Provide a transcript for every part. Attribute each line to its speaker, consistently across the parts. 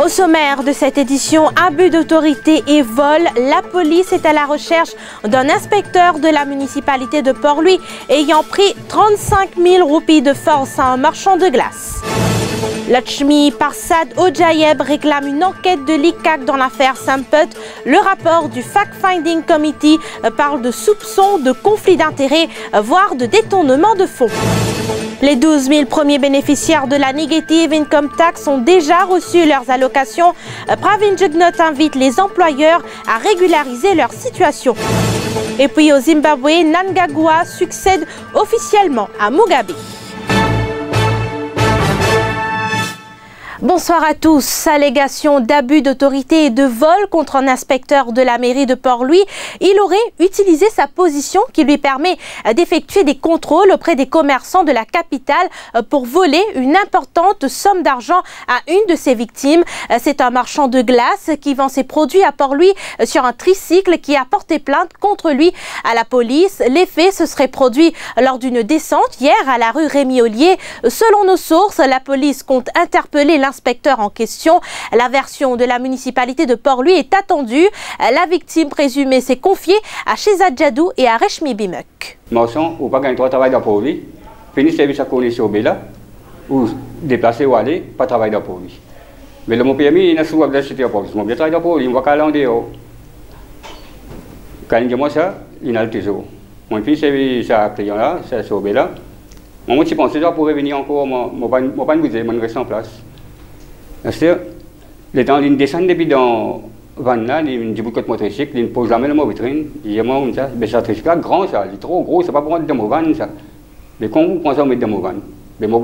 Speaker 1: Au sommaire de cette édition, abus d'autorité et vol, la police est à la recherche d'un inspecteur de la municipalité de Port-Louis ayant pris 35 000 roupies de force à un marchand de glace. Lakshmi Parsad Ojayeb réclame une enquête de l'ICAC dans l'affaire Samput. Le rapport du Fact-Finding Committee parle de soupçons de conflit d'intérêts, voire de détournement de fonds. Les 12 000 premiers bénéficiaires de la Negative Income Tax ont déjà reçu leurs allocations. Pravin Jugnauth invite les employeurs à régulariser leur situation. Et puis au Zimbabwe, Mnangagwa succède officiellement à Mugabe. Bonsoir à tous. Allégation d'abus d'autorité et de vol contre un inspecteur de la mairie de Port-Louis. Il aurait utilisé sa position qui lui permet d'effectuer des contrôles auprès des commerçants de la capitale pour voler une importante somme d'argent à une de ses victimes. C'est un marchand de glace qui vend ses produits à Port-Louis sur un tricycle qui a porté plainte contre lui à la police. Les faits se seraient produits lors d'une descente hier à la rue Rémy-Ollier. Selon nos sources, la police compte interpeller l'inspecteur en question. La version de la municipalité de Port-Louis est attendue. La victime présumée s'est confiée à Shehzad Jadou et à Reshmi Bimuk.
Speaker 2: Marchand ou pas gagner trois travail dans Port-Louis, fini service à connaître au Béla, ou déplacer ou aller, pas travailler dans Port-Louis. Mais le mot permis, il n'a souvent pas d'acheter à Port-Louis. Mon bien travail dans Port-Louis, il va caler en dehors. Quand il dit moi ça, il a le toujours. Mon fils service à client là, c'est au Béla. Moi, je pense que ça pourrait venir encore, moi, pas vous dire, je reste en place. C'est-à-dire, les temps, ils descendent depuis dans le van là, ils disent beaucoup de motocycles, ils ne posent jamais le mot vitrine. Ils disent, ça, mais ça, c'est grand ça, c'est trop gros, c'est pas pour mettre dans mon van ça. Mais quand vous pensez à mettre dans mon van, mais moi,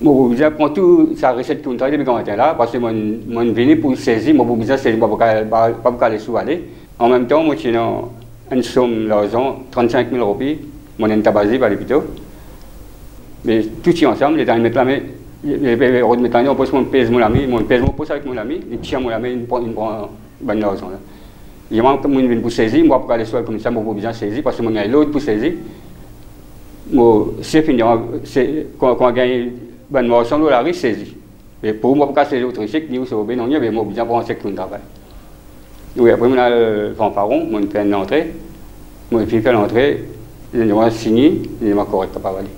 Speaker 2: vous prends tout sa recette qu'on travaille depuis quand matin là, parce que moi, je viens pour saisir, moi, vous saisir, pas pour aller sous aller. En même temps, moi, j'ai une somme d'argent, 35 000 roupies, mon intabasé par l'hôpital. Mais tout est ensemble, les temps, ils mettent la main. Maintenant, on pose mon pèse mon ami, mon pèse mon poste avec mon ami, il tient mon ami, il prend ben l'argent là. Il manque comme une pour saisir, moi pour aller soir comme ça, moi pour bien saisir parce que moi j'ai l'autre pour saisir. Moi c'est fini, quand on gagne ben l'argent là, il saisit. Mais pour moi pour casser l'autre chèque, ni où c'est au non, mais moi bien pour un chèque de travail. Oui, après on a le fanfaron, moi fait une entrée, moi je fais l'entrée, je dois signer, il m'a correct pas aller.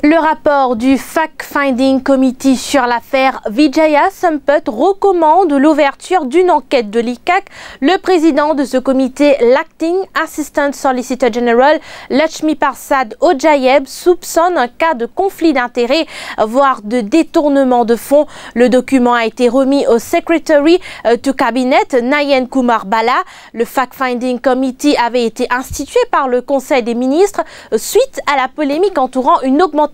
Speaker 1: Le rapport du Fact-Finding Committee sur l'affaire Vijaya Samput recommande l'ouverture d'une enquête de l'ICAC. Le président de ce comité, l'Acting Assistant Solicitor General, Lakshmi Parsad Ojayeb, soupçonne un cas de conflit d'intérêts, voire de détournement de fonds. Le document a été remis au Secretary to Cabinet, Nayan Kumar Bala. Le Fact-Finding Committee avait été institué par le Conseil des ministres suite à la polémique entourant une augmentation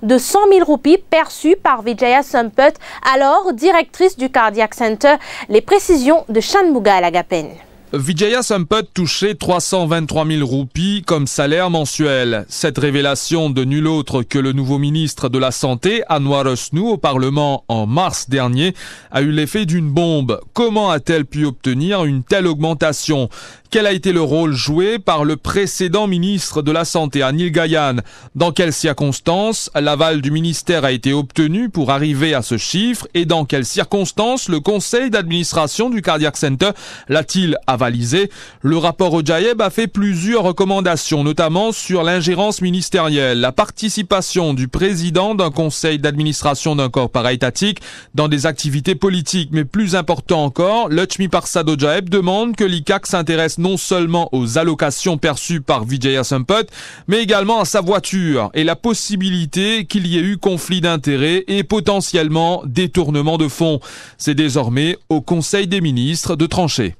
Speaker 1: de 100 000 roupies perçues par Vijaya Samput, alors directrice du Cardiac Center. Les précisions de Shanmuga Alagapen.
Speaker 3: Vijaya Samput touchait 323 000 roupies comme salaire mensuel. Cette révélation de nul autre que le nouveau ministre de la Santé, Anwar Usnu, au Parlement en mars dernier, a eu l'effet d'une bombe. Comment a-t-elle pu obtenir une telle augmentation ? Quel a été le rôle joué par le précédent ministre de la Santé, Anil Gayan? Dans quelles circonstances l'aval du ministère a été obtenu pour arriver à ce chiffre? Et dans quelles circonstances le conseil d'administration du Cardiac Center l'a-t-il avalisé? Le rapport Ojayeb a fait plusieurs recommandations, notamment sur l'ingérence ministérielle, la participation du président d'un conseil d'administration d'un corps para-étatique dans des activités politiques. Mais plus important encore, Lakshmi Parsad Ojayeb demande que l'ICAC s'intéresse non seulement aux allocations perçues par Vijaya Samput, mais également à sa voiture et la possibilité qu'il y ait eu conflit d'intérêts et potentiellement détournement de fonds. C'est désormais au Conseil des ministres de trancher.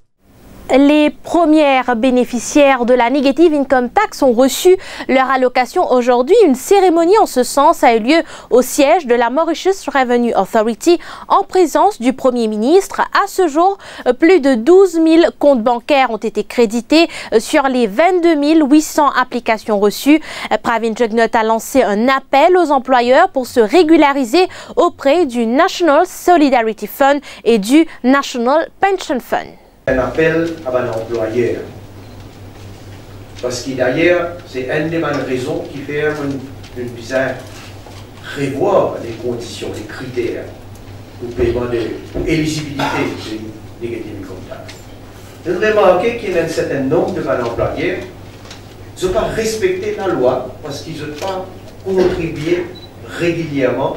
Speaker 1: Les premières bénéficiaires de la Negative Income Tax ont reçu leur allocation aujourd'hui. Une cérémonie en ce sens a eu lieu au siège de la Mauritius Revenue Authority en présence du Premier ministre. À ce jour, plus de 12 000 comptes bancaires ont été crédités sur les 22 800 applications reçues. Pravin Jugnauth a lancé un appel aux employeurs pour se régulariser auprès du National Solidarity Fund et du National Pension Fund.
Speaker 4: Un appel à l'employeur. Parce que d'ailleurs, c'est une des raisons qui fait une bizarre revoir les conditions, les critères pour paiement de l'éligibilité de négative income tax. Vous remarquez qu'il y a un certain nombre de employeurs qui n'ont pas respecté la loi parce qu'ils n'ont pas contribué régulièrement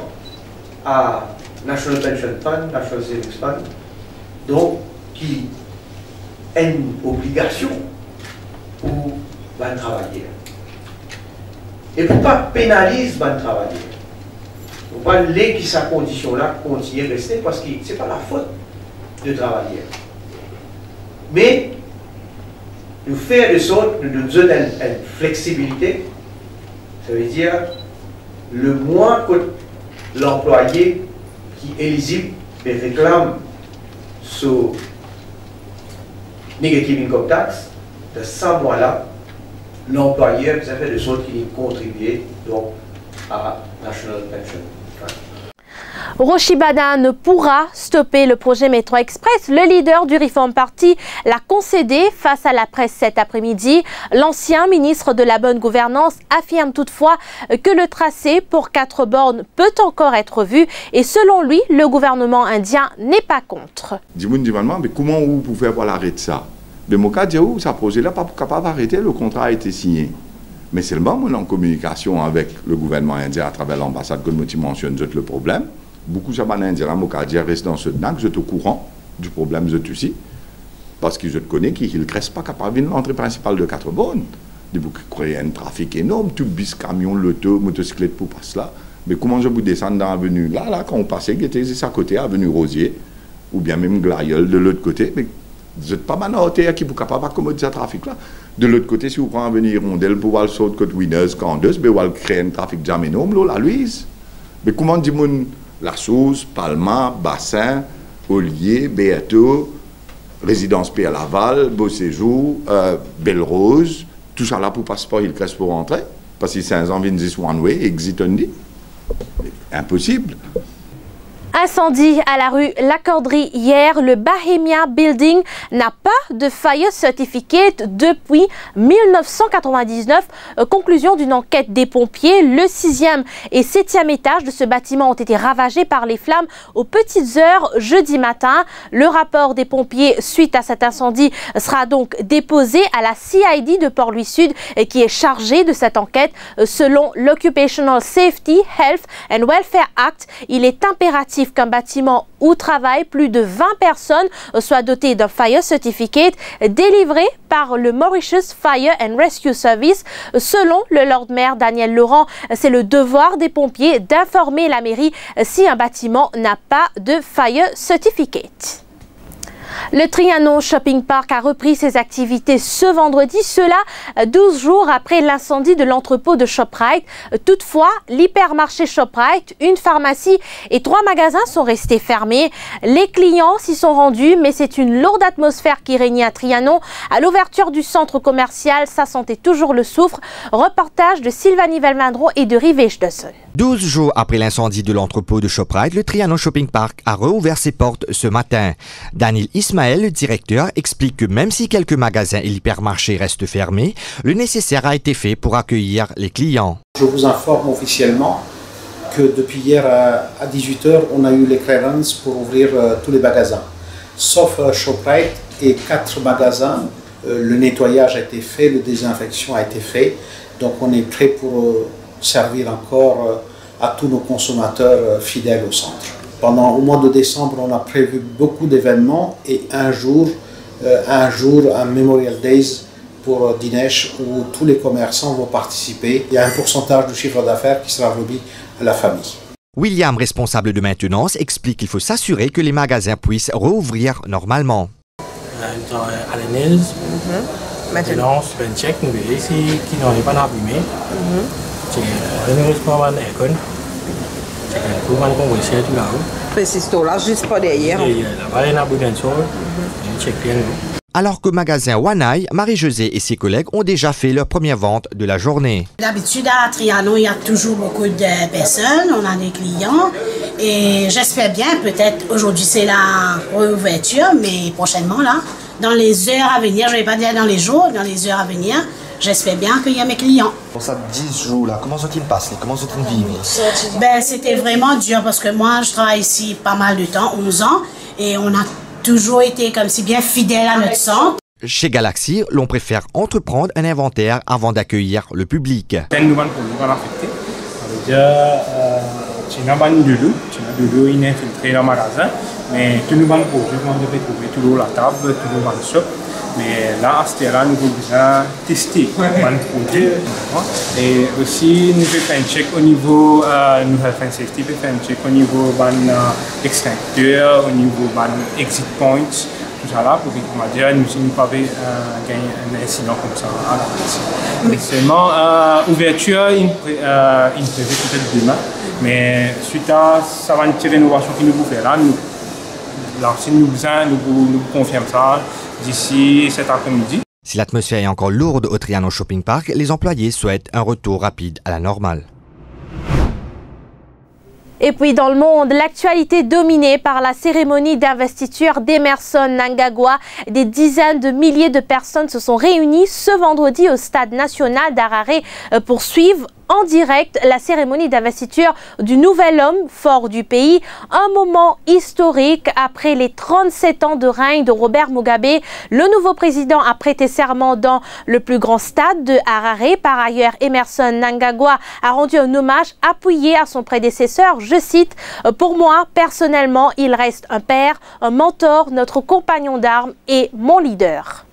Speaker 4: à National Pension Fund, National Savings Fund, donc qui a une obligation pour les travailleurs. Et pour ne pas pénaliser les travailleurs, pour ne pas laisser qui sa condition-là continue à rester parce que ce n'est pas la faute de travailleurs. Mais nous faire de sorte, nous donner une flexibilité, ça veut dire le moins que l'employé qui est éligible mais réclame ce negative income tax, de 100 mois-là, l'employeur ça fait de sorte qu'il contribue donc à National Pension Fund.
Speaker 1: Rochi Bada ne pourra stopper le projet Métro Express. Le leader du Reform Party l'a concédé face à la presse cet après-midi. L'ancien ministre de la Bonne Gouvernance affirme toutefois que le tracé pour 4 bornes peut encore être vu et selon lui, le gouvernement indien n'est pas contre.
Speaker 5: Mais comment vous pouvez faire pour l'arrêter ça? Mais mon cas, ça projet-là pas capable d'arrêter, le contrat a été signé. Mais seulement, on est en communication avec le gouvernement indien à travers l'ambassade, comme tu mentionnes, le problème. Beaucoup de gens indiens, mon cas, restent dans ce dingue, je suis au courant du problème, je suis ici. Parce que je te connais qu'ils ne restent pas capables de l'entrée principale de 4 bornes. Ils créent un trafic énorme, tout bis, camion, l'auto, motocyclette pour passer là. Mais comment je vous descendre dans l'avenue là, quand on passait, qui était à côté, avenue Rosier, ou bien même Glaïeul de l'autre côté, mais vous n'êtes pas maintenant qui est capable d'accommoder ce trafic-là. De l'autre côté, si vous prenez l'avenue Hirondelle pour aller sur le côté Winners, Candeuse, vous allez créer un trafic jamais énorme, la Louise. Mais comment dit-on La Sauce, Palma, Bassin, Ollier, Béato, Résidence P à Laval, Beau Séjour, Belle Rose, tout ça là pour passeport, il reste pour rentrer. Parce que 5 ans, viennent this one way, exit only. Impossible.
Speaker 1: Incendie à la rue Lacorderie hier, le Bahemia Building n'a pas de fire certificate depuis 1999. Conclusion d'une enquête des pompiers, le 6e et 7e étage de ce bâtiment ont été ravagés par les flammes aux petites heures jeudi matin. Le rapport des pompiers suite à cet incendie sera donc déposé à la CID de Port-Louis Sud qui est chargée de cette enquête. Selon l'Occupational Safety, Health and Welfare Act, il est impératif qu'un bâtiment où travaillent plus de 20 personnes soit doté d'un Fire Certificate délivré par le Mauritius Fire and Rescue Service. Selon le Lord Mayor Daniel Laurent, c'est le devoir des pompiers d'informer la mairie si un bâtiment n'a pas de Fire Certificate. Le Trianon Shopping Park a repris ses activités ce vendredi, cela 12 jours après l'incendie de l'entrepôt de Shoprite. Toutefois, l'hypermarché Shoprite, une pharmacie et 3 magasins sont restés fermés. Les clients s'y sont rendus, mais c'est une lourde atmosphère qui régnait à Trianon. À l'ouverture du centre commercial, ça sentait toujours le soufre. Reportage de Sylvanie Velmandro et de Rivèche de Sol.
Speaker 6: 12 jours après l'incendie de l'entrepôt de Shoprite, le Trianon Shopping Park a rouvert ses portes ce matin. Daniel Ismaël, le directeur, explique que même si quelques magasins et l'hypermarché restent fermés, le nécessaire a été fait pour accueillir les clients.
Speaker 7: Je vous informe officiellement que depuis hier à 18h, on a eu les clearances pour ouvrir tous les magasins. Sauf Shoprite et 4 magasins, le nettoyage a été fait, la désinfection a été fait. Donc on est prêt pour servir encore à tous nos consommateurs fidèles au centre. Au mois de décembre, on a prévu beaucoup d'événements et un jour, un Memorial Days pour Dinesh où tous les commerçants vont participer. Il y a un pourcentage du chiffre d'affaires qui sera remis à la famille.
Speaker 6: William, responsable de maintenance, explique qu'il faut s'assurer que les magasins puissent rouvrir normalement.
Speaker 8: À l'année, maintenance, check, nous verrons ici qui n'ont pas abîmé.
Speaker 6: Alors que magasin Wanai, Marie-Josée et ses collègues ont déjà fait leur première vente de la journée.
Speaker 9: D'habitude à Trianon, il y a toujours beaucoup de personnes, on a des clients et j'espère bien, peut-être aujourd'hui c'est la réouverture, mais prochainement là, dans les heures à venir, je ne vais pas dire dans les jours, dans les heures à venir, j'espère bien qu'il y a mes clients.
Speaker 6: Pour ça, 10 jours là, comment sont-ils passés? Comment sont-ils vivre?
Speaker 9: Ben, c'était vraiment dur parce que moi, je travaille ici pas mal de temps, 11 ans, et on a toujours été comme si bien fidèles à notre centre.
Speaker 6: Chez Galaxy, l'on préfère entreprendre un inventaire avant d'accueillir le public.
Speaker 8: C'est une nouvelle produit qu'on a affecté. Ça veut dire, tu as de l'eau infiltrée dans le magasin, mais tout nouveau produit qu'on devait trouver toujours la table, toujours dans le shop. Mais là, à ce là nous devons bien tester le produit. Et aussi, nous devons faire un check au niveau, nous devons faire un safety, faire un check au niveau de extincteur, au niveau de exit points. Tout ça là pour que nous ne pas gagner un incident comme ça à la base. Mais seulement ouverture, il prévoit peut-être demain, mais suite à ça va une petite rénovation qui nous fait là, nous confirmons ça d'ici cet après-midi.
Speaker 6: Si l'atmosphère est encore lourde au Trianon Shopping Park, les employés souhaitent un retour rapide à la normale.
Speaker 1: Et puis dans le monde, l'actualité dominée par la cérémonie d'investiture d'Emerson Mnangagwa. Des dizaines de milliers de personnes se sont réunies ce vendredi au stade national d'Harare pour suivre en direct la cérémonie d'investiture du nouvel homme fort du pays. Un moment historique après les 37 ans de règne de Robert Mugabe. Le nouveau président a prêté serment dans le plus grand stade de Harare. Par ailleurs, Emerson Mnangagwa a rendu un hommage appuyé à son prédécesseur. Je cite, « Pour moi, personnellement, il reste un père, un mentor, notre compagnon d'armes et mon leader ».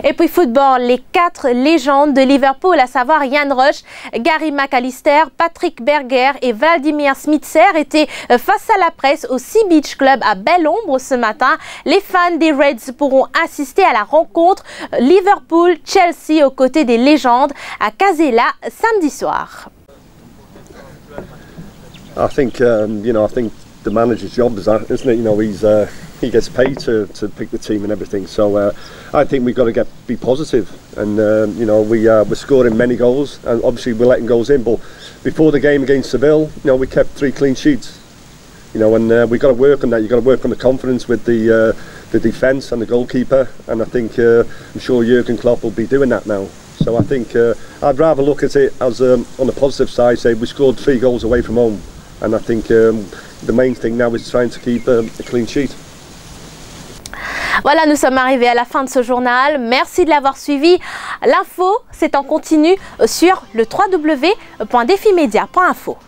Speaker 1: Et puis football, les 4 légendes de Liverpool, à savoir Ian Rush, Gary McAllister, Patrick Berger et Vladimir Smitser étaient face à la presse au Sea Beach Club à Belle-Ombre ce matin. Les fans des Reds pourront assister à la rencontre Liverpool-Chelsea aux côtés des légendes à Casella samedi soir.
Speaker 10: I think the manager's job is that, isn't it? You know, he gets paid to pick the team and everything. So I think we've got to be positive. And we're scoring many goals, and obviously we're letting goals in. But before the game against Seville, we kept 3 clean sheets. And we've got to work on that. You've got to work on the confidence with the defence and the goalkeeper. And I think I'm sure Jurgen Klopp will be doing that now. So I think I'd rather look at it as on the positive side. Say we scored 3 goals away from home. And I think the main thing now is trying to keep a clean sheet.
Speaker 1: Voilà, nous sommes arrivés à la fin de ce journal. Merci de l'avoir suivi. L'info, c'est en continu sur le www.defimedia.info.